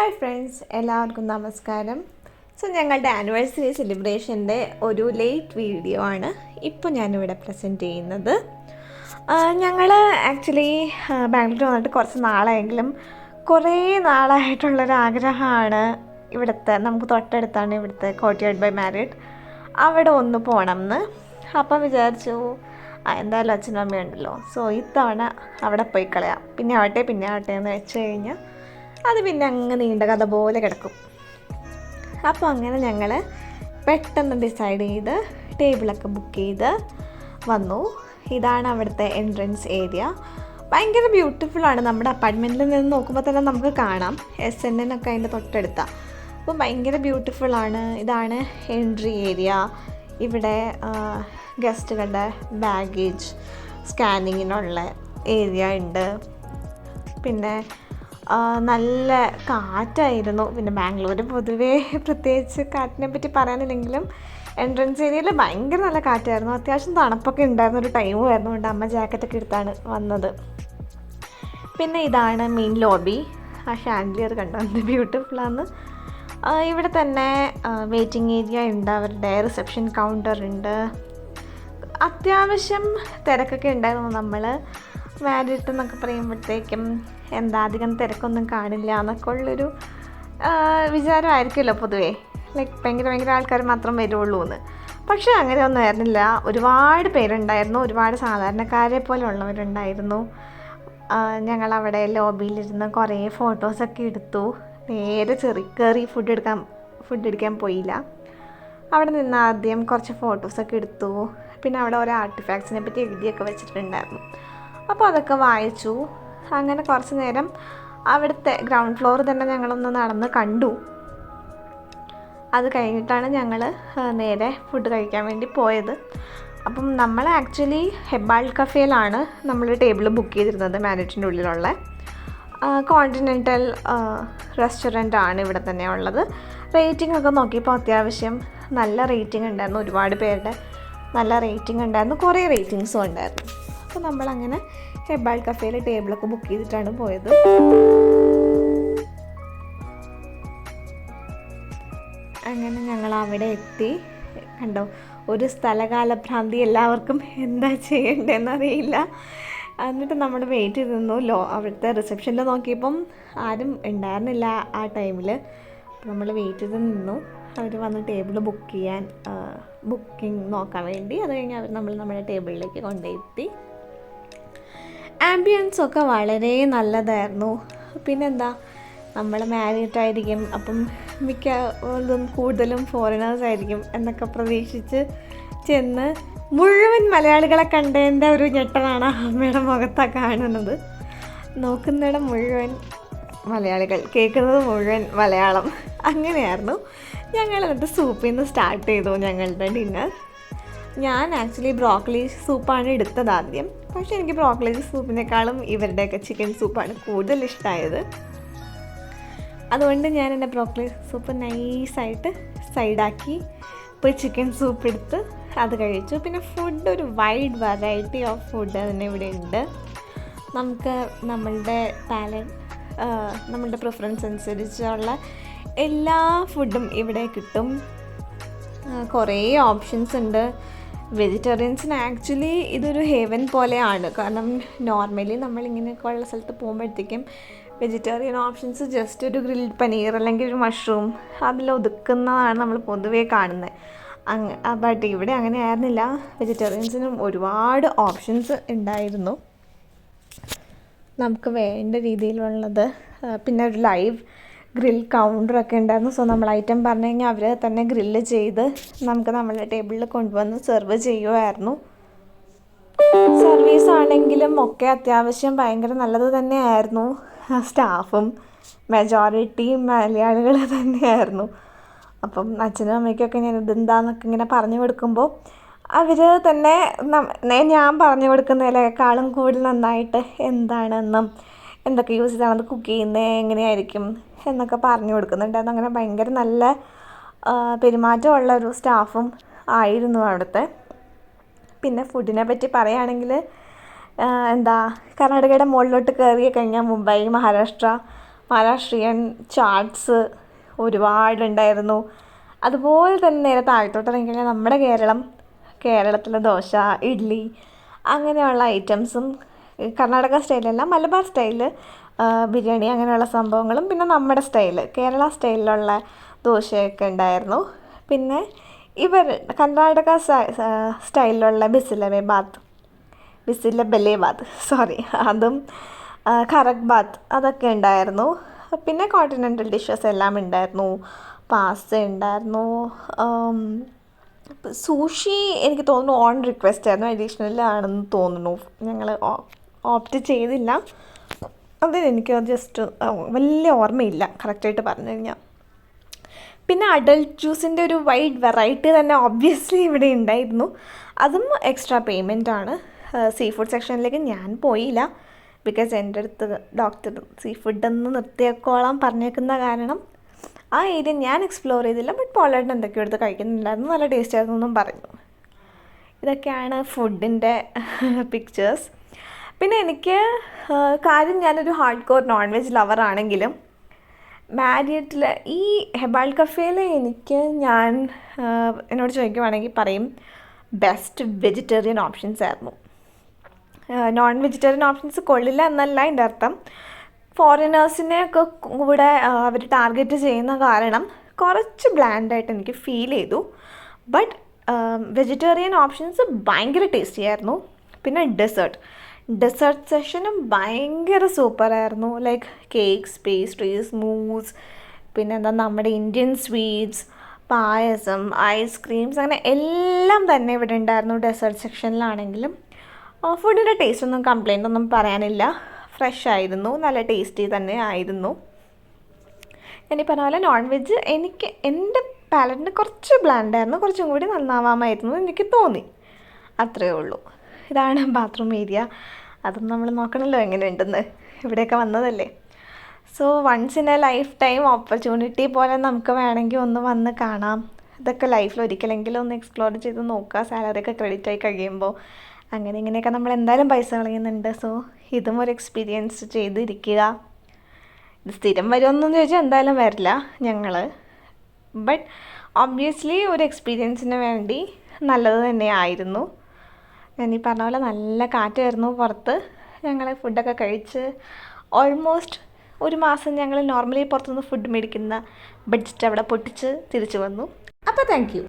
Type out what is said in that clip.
Hi friends, എല്ലാവർക്കും നമസ്കാരം. So ഞങ്ങളുടെ ആനിവേഴ്സറി സെലിബ്രേഷൻ്റെ ഒരു ലേറ്റ് വീഡിയോ ആണ് ഇപ്പോൾ ഞാനിവിടെ പ്രസൻറ്റ് ചെയ്യുന്നത്. ഞങ്ങൾ ആക്ച്വലി ബാംഗ്ലൂർ വന്നിട്ട് കുറച്ച് നാളായെങ്കിലും കുറേ നാളായിട്ടുള്ളൊരാഗ്രഹമാണ് ഇവിടുത്തെ, നമുക്ക് തൊട്ടടുത്താണ് ഇവിടുത്തെ കോർട്ട്യാർഡ് ബൈ മാരിയറ്റ്, അവിടെ ഒന്ന് പോകണം എന്ന്. അപ്പം വിചാരിച്ചു എന്തായാലും അച്ഛനും അമ്മയുണ്ടല്ലോ, സോ ഇത്തവണ അവിടെ പോയി കളയാം, പിന്നെ ആവട്ടെ എന്ന് വെച്ച് കഴിഞ്ഞാൽ അത് പിന്നെ അങ്ങ് നീണ്ട കഥ പോലെ കിടക്കും. അപ്പോൾ അങ്ങനെ ഞങ്ങൾ പെട്ടെന്ന് ഡിസൈഡ് ചെയ്ത് ടേബിളൊക്കെ ബുക്ക് ചെയ്ത് വന്നു. ഇതാണ് അവിടുത്തെ എൻട്രൻസ് ഏരിയ. ഭയങ്കര ബ്യൂട്ടിഫുള്ളാണ്. നമ്മുടെ അപ്പാർട്ട്മെൻറ്റിൽ നിന്ന് നോക്കുമ്പോൾ തന്നെ നമുക്ക് കാണാം SNN ഒക്കെ അതിൻ്റെ തൊട്ടടുത്താണ്. അപ്പോൾ ഭയങ്കര ബ്യൂട്ടിഫുള്ളാണ്. ഇതാണ് എൻട്രി ഏരിയ. ഇവിടെ ഗസ്റ്റുകളുടെ ബാഗേജ് സ്കാനിങ്ങിനുള്ള ഏരിയ ഉണ്ട്. പിന്നെ നല്ല കാറ്റായിരുന്നു. പിന്നെ ബാംഗ്ലൂർ പൊതുവേ പ്രത്യേകിച്ച് കാറ്റിനെ പറ്റി പറയാനില്ലെങ്കിലും എൻട്രൻസ് ഏരിയയിൽ ഭയങ്കര നല്ല കാറ്റായിരുന്നു. അത്യാവശ്യം തണുപ്പൊക്കെ ഉണ്ടായിരുന്ന ഒരു ടൈമും ആയിരുന്നു. കൊണ്ട് അമ്മ ജാക്കറ്റൊക്കെ എടുത്താണ് വന്നത്. പിന്നെ ഇതാണ് മെയിൻ ലോബി. ആ ഷാൻഡിലിയർ കണ്ടോ, എന്ത് ബ്യൂട്ടിഫുള്ളാണ്. ഇവിടെ തന്നെ വെയിറ്റിംഗ് ഏരിയ ഉണ്ട്, അവരുടെ റിസപ്ഷൻ കൗണ്ടർ ഉണ്ട്. അത്യാവശ്യം തിരക്കൊക്കെ ഉണ്ടായിരുന്നു. നമ്മൾ മാരിയറ്റ് എന്നൊക്കെ പറയുമ്പോഴത്തേക്കും അധികം തിരക്കൊന്നും കാണില്ല എന്നൊക്കെ ഉള്ളൊരു വിചാരമായിരിക്കുമല്ലോ പൊതുവേ, ലൈക്ക് ഭയങ്കര ആൾക്കാർ മാത്രം വരുള്ളൂ എന്ന്. പക്ഷേ അങ്ങനെയൊന്നും ആയിരുന്നില്ല. ഒരുപാട് പേരുണ്ടായിരുന്നു, ഒരുപാട് സാധാരണക്കാരെ പോലെ ഉള്ളവരുണ്ടായിരുന്നു. ഞങ്ങളവിടെ ലോബിയിലിരുന്ന് കുറേ ഫോട്ടോസൊക്കെ എടുത്തു. നേരെ കയറി ഫുഡ് അടിക്കാൻ പോയില്ല. അവിടെ നിന്ന് ആദ്യം കുറച്ച് ഫോട്ടോസൊക്കെ എടുത്തു. പിന്നെ അവിടെ ഓരോ ആർട്ടിഫാക്ട്സിനെ പറ്റി എഴുതിയൊക്കെ വെച്ചിട്ടുണ്ടായിരുന്നു. അപ്പോൾ അതൊക്കെ വായിച്ചു. അങ്ങനെ കുറച്ച് നേരം അവിടുത്തെ ഗ്രൗണ്ട് ഫ്ലോർ തന്നെ ഞങ്ങളൊന്ന് നടന്ന് കണ്ടു. അത് കഴിഞ്ഞിട്ടാണ് ഞങ്ങൾ നേരെ ഫുഡ് കഴിക്കാൻ വേണ്ടി പോയത്. അപ്പം നമ്മൾ ആക്ച്വലി ഹെബാൾ കഫേയിലാണ് നമ്മൾ ടേബിൾ ബുക്ക് ചെയ്തിരുന്നത്. മാരിയറ്റിൻ്റെ ഉള്ളിലുള്ള കോണ്ടിനെൻ്റൽ റെസ്റ്റോറൻ്റ് ആണ് ഇവിടെ തന്നെ ഉള്ളത്. റേറ്റിംഗ് ഒക്കെ നോക്കിയപ്പോൾ അത്യാവശ്യം നല്ല റേറ്റിംഗ് ഉണ്ടായിരുന്നു. ഒരുപാട് പേരുടെ നല്ല റേറ്റിംഗ് ഉണ്ടായിരുന്നു, കുറേ റേറ്റിംഗ്സും ഉണ്ടായിരുന്നു. അപ്പോൾ നമ്മളങ്ങനെ ഹെബാൾ കഫേയിൽ ടേബിളൊക്കെ ബുക്ക് ചെയ്തിട്ടാണ് പോയത്. അങ്ങനെ ഞങ്ങൾ അവിടെ എത്തി. കണ്ടോ, ഒരു സ്ഥലകാലഭ്രാന്തി എല്ലാവർക്കും, എന്താ ചെയ്യേണ്ടതെന്നറിയില്ല. എന്നിട്ട് നമ്മൾ വെയിറ്റ് ചെയ്ത് നിന്നു. അവിടുത്തെ റിസപ്ഷനിൽ നോക്കിയപ്പം ആരും ഉണ്ടായിരുന്നില്ല ആ ടൈമിൽ. നമ്മൾ വെയിറ്റ് ചെയ്ത് നിന്നു. അവർ വന്ന് ടേബിൾ ബുക്കിംഗ് നോക്കാൻ വേണ്ടി. അത് കഴിഞ്ഞ് അവർ നമ്മുടെ ടേബിളിലേക്ക് കൊണ്ടുപോയി. ആംബിയൻസൊക്കെ വളരെ നല്ലതായിരുന്നു. പിന്നെന്താ, നമ്മൾ മാരിയറ്റ് ആയിരിക്കും, അപ്പം കൂടുതലും ഫോറിനേഴ്സ് ആയിരിക്കും എന്നൊക്കെ പ്രതീക്ഷിച്ച് ചെന്ന് മുഴുവൻ മലയാളികളെ കണ്ടതിൻ്റെ ഒരു ഞെട്ടലാണ് അമ്മയുടെ മുഖത്താണ് കാണുന്നത്. നോക്കുന്നിടം മുഴുവൻ മലയാളികൾ, കേൾക്കുന്നത് മുഴുവൻ മലയാളം. അങ്ങനെയായിരുന്നു. ഞങ്ങൾ എന്നിട്ട് സൂപ്പിൽ നിന്ന് സ്റ്റാർട്ട് ചെയ്തു ഞങ്ങളുടെ ഡിന്നർ. ഞാൻ ആക്ച്വലി ബ്രോക്കലി സൂപ്പാണ് എടുത്തത് ആദ്യം. പക്ഷേ എനിക്ക് ബ്രോക്കലി സൂപ്പിനേക്കാളും ഇവരുടെയൊക്കെ ചിക്കൻ സൂപ്പാണ് കൂടുതൽ ഇഷ്ടമായത്. അതുകൊണ്ട് ഞാൻ എൻ്റെ ബ്രോക്കലി സൂപ്പ് നൈസായിട്ട് സൈഡാക്കി പോയി ചിക്കൻ സൂപ്പ് എടുത്ത് അത് കഴിച്ചു. പിന്നെ ഫുഡ്, ഒരു വൈഡ് വെറൈറ്റി ഓഫ് ഫുഡ് തന്നെ ഇവിടെ ഉണ്ട്. നമുക്ക് നമ്മളുടെ പ്രിഫറൻസ് അനുസരിച്ചുള്ള എല്ലാ ഫുഡും ഇവിടെ കിട്ടും. കുറേ ഓപ്ഷൻസ് ഉണ്ട്. വെജിറ്റേറിയൻസിന് ആക്ച്വലി ഇതൊരു ഹെവൻ പോലെയാണ്. കാരണം നോർമലി നമ്മളിങ്ങനെയൊക്കെ ഉള്ള സ്ഥലത്ത് പോകുമ്പോഴത്തേക്കും വെജിറ്റേറിയൻ ഓപ്ഷൻസ് ജസ്റ്റ് ഒരു ഗ്രിൽഡ് പനീർ അല്ലെങ്കിൽ ഒരു മഷ്റൂം അതിലൊതുക്കുന്നതാണ് നമ്മൾ പൊതുവേ കാണുന്നത്. ബട്ട് ഇവിടെ അങ്ങനെ ആയിരുന്നില്ല. വെജിറ്റേറിയൻസിനും ഒരുപാട് ഓപ്ഷൻസ് ഉണ്ടായിരുന്നു, നമുക്ക് വേണ്ട രീതിയിലുള്ളത്. പിന്നെ ഒരു ലൈവ് ഗ്രിൽ കൗണ്ടറൊക്കെ ഉണ്ടായിരുന്നു. സോ നമ്മൾ ഐറ്റം പറഞ്ഞു കഴിഞ്ഞാൽ അവർ തന്നെ ഗ്രില്ല് ചെയ്ത് നമുക്ക് നമ്മുടെ ടേബിളിൽ കൊണ്ടുവന്ന് സെർവ് ചെയ്യുമായിരുന്നു. സർവീസ് ആണെങ്കിലും ഒക്കെ അത്യാവശ്യം ഭയങ്കര നല്ലത് തന്നെയായിരുന്നു. സ്റ്റാഫും മെജോറിറ്റി മലയാളികൾ തന്നെയായിരുന്നു. അപ്പം അച്ഛനും അമ്മയ്ക്കൊക്കെ ഞാൻ ഇതെന്താന്നൊക്കെ ഇങ്ങനെ പറഞ്ഞു കൊടുക്കുമ്പോൾ അവർ തന്നെ ഞാൻ പറഞ്ഞു കൊടുക്കുന്നതിനേക്കാളും കൂടുതൽ നന്നായിട്ട് എന്താണെന്നും എന്തൊക്കെ യൂസ് ചെയ്താണ് അത് കുക്ക് ചെയ്യുന്നത്, എങ്ങനെയായിരിക്കും എന്നൊക്കെ പറഞ്ഞു കൊടുക്കുന്നുണ്ടായിരുന്നു. അങ്ങനെ ഭയങ്കര നല്ല പെരുമാറ്റമുള്ള ഒരു സ്റ്റാഫും ആയിരുന്നു അവിടുത്തെ. പിന്നെ ഫുഡിനെ പറ്റി പറയുകയാണെങ്കിൽ കർണാടകയുടെ മുകളിലോട്ട് കയറി കഴിഞ്ഞാൽ മുംബൈ, മഹാരാഷ്ട്ര, മഹാരാഷ്ട്രീയൻ ചാട്സ് ഒരുപാടുണ്ടായിരുന്നു. അതുപോലെ തന്നെ നേരെ താഴത്തോട്ട് ഇറങ്ങിക്കഴിഞ്ഞാൽ നമ്മുടെ കേരളത്തിലെ ദോശ, ഇഡ്ഡലി അങ്ങനെയുള്ള ഐറ്റംസും, കർണാടക സ്റ്റൈലല്ല മലബാർ സ്റ്റൈല് ബിരിയാണി അങ്ങനെയുള്ള സംഭവങ്ങളും, പിന്നെ നമ്മുടെ കേരള സ്റ്റൈലിലുള്ള ദോശയൊക്കെ ഉണ്ടായിരുന്നു. പിന്നെ കർണാടക സ്റ്റൈലിലുള്ള ബിസിലബെലെ ബാത്ത് സോറി, അതും ഖറക് ബാത്ത് അതൊക്കെ ഉണ്ടായിരുന്നു. പിന്നെ കോണ്ടിനെൻ്റൽ ഡിഷസ് എല്ലാം ഉണ്ടായിരുന്നു. പാസ്ത ഉണ്ടായിരുന്നു. സൂഷി എനിക്ക് തോന്നുന്നു ഓൺ റിക്വസ്റ്റ് ആയിരുന്നു, അഡീഷണൽ ആണെന്ന് തോന്നുന്നു. ഞങ്ങൾ ഓപ്റ്റ് ചെയ്തില്ല. അതിനെനിക്ക് ജസ്റ്റ് വലിയ ഓർമ്മയില്ല കറക്റ്റായിട്ട് പറഞ്ഞു കഴിഞ്ഞാൽ. പിന്നെ അഡൽട്ട് ജ്യൂസിൻ്റെ ഒരു വൈഡ് വെറൈറ്റി തന്നെ ഒബ്വിയസ്ലി ഇവിടെ ഉണ്ടായിരുന്നു. അതും എക്സ്ട്രാ പേയ്മെൻ്റ് ആണ്. സീ ഫുഡ് സെക്ഷനിലേക്ക് ഞാൻ പോയില്ല, ബിക്കോസ് എൻ്റെ അടുത്ത് ഡോക്ടർ സീ ഫുഡൊന്ന് നിർത്തിയേക്കോളാൻ പറഞ്ഞേക്കുന്ന കാരണം ആ ഏരിയ ഞാൻ എക്സ്പ്ലോർ ചെയ്തില്ല. ബട്ട് പോളേട്ടൻ എന്തൊക്കെയോ എടുത്ത് കഴിക്കുന്നുണ്ടായിരുന്നു, നല്ല ടേസ്റ്റ് ആയിരുന്നു എന്നും പറഞ്ഞു. ഇതൊക്കെയാണ് ഫുഡിൻ്റെ പിക്ചേഴ്സ്. പിന്നെ എനിക്ക് കാര്യം ഞാനൊരു ഹാർഡ് കോർ നോൺ വെജ് ലവറാണെങ്കിലും മാരിയറ്റിൽ ഈ ഹെബാൾ കഫേയിൽ എന്നോട് ചോദിക്കുവാണെങ്കിൽ പറയും ബെസ്റ്റ് വെജിറ്റേറിയൻ ഓപ്ഷൻസ് ആയിരുന്നു. നോൺ വെജിറ്റേറിയൻ ഓപ്ഷൻസ് കൊള്ളില്ല എന്നല്ല എൻ്റെ അർത്ഥം. ഫോറിനേഴ്സിനെ ഒക്കെ കൂടെ അവർ ടാർഗറ്റ് ചെയ്യുന്ന കാരണം കുറച്ച് ബ്ലാൻഡായിട്ട് എനിക്ക് ഫീൽ ചെയ്തു. ബട്ട് വെജിറ്റേറിയൻ ഓപ്ഷൻസ് ഭയങ്കര ടേസ്റ്റി ആയിരുന്നു. പിന്നെ ഡെസേർട്ട് സെഷനും ഭയങ്കര സൂപ്പറായിരുന്നു. ലൈക്ക് കേക്ക്സ്, പേസ്ട്രീസ്, മൂസ്, പിന്നെന്താ നമ്മുടെ ഇന്ത്യൻ സ്വീറ്റ്സ്, പായസം, ഐസ്ക്രീംസ്, അങ്ങനെ എല്ലാം തന്നെ ഇവിടെ ഉണ്ടായിരുന്നു ഡെസേർട്ട് സെക്ഷനിലാണെങ്കിലും. ഫുഡിൻ്റെ ടേസ്റ്റ് ഒന്നും കംപ്ലൈൻ്റ് ഒന്നും പറയാനില്ല. ഫ്രഷ് ആയിരുന്നു, നല്ല ടേസ്റ്റി തന്നെ ആയിരുന്നു. ഞാനീ പറഞ്ഞ പോലെ നോൺ വെജ് എൻ്റെ പാലറ്റിന് കുറച്ച് ബ്ലാൻഡായിരുന്നു, കുറച്ചും കൂടി നന്നാവാമായിരുന്നു എനിക്ക് തോന്നി. അത്രയേ ഉള്ളൂ. ഇതാണ് ബാത്റൂം ഏരിയ. അതും നമ്മൾ നോക്കണമല്ലോ എങ്ങനെയുണ്ടെന്ന്, ഇവിടെയൊക്കെ വന്നതല്ലേ. So once in a lifetime opportunity പോലെ നമുക്ക് വേണമെങ്കിൽ ഒന്ന് വന്ന് കാണാം. ഇതൊക്കെ ലൈഫിൽ ഒരിക്കലെങ്കിലും ഒന്ന് എക്സ്പ്ലോർ ചെയ്ത് നോക്കുക. സാലറിയൊക്കെ ക്രെഡിറ്റ് ആയി കഴിയുമ്പോൾ ഇങ്ങനെയൊക്കെ നമ്മൾ എന്തായാലും പൈസ കളയുന്നുണ്ട്. സോ ഇതും ഒരു എക്സ്പീരിയൻസ് ചെയ്തിരിക്കുക. ഇത് സ്ഥിരം വരുമെന്നൊന്നും ചോദിച്ചാൽ എന്തായാലും വരില്ല ഞങ്ങൾ. ബട്ട് ഒബ്വിയസ്ലി ഒരു എക്സ്പീരിയൻസിന് വേണ്ടി നല്ലത് തന്നെയായിരുന്നു. ഞാൻ ഈ പറഞ്ഞ പോലെ നല്ല കാറ്റായിരുന്നു പുറത്ത്. ഞങ്ങൾ ഫുഡൊക്കെ കഴിച്ച് ഓൾമോസ്റ്റ് ഒരു മാസം ഞങ്ങൾ നോർമലി പുറത്തുനിന്ന് ഫുഡ് മേടിക്കുന്ന ബഡ്ജറ്റ് അവിടെ പൊട്ടിച്ച് തിരിച്ചു വന്നു. അപ്പോൾ താങ്ക് യു.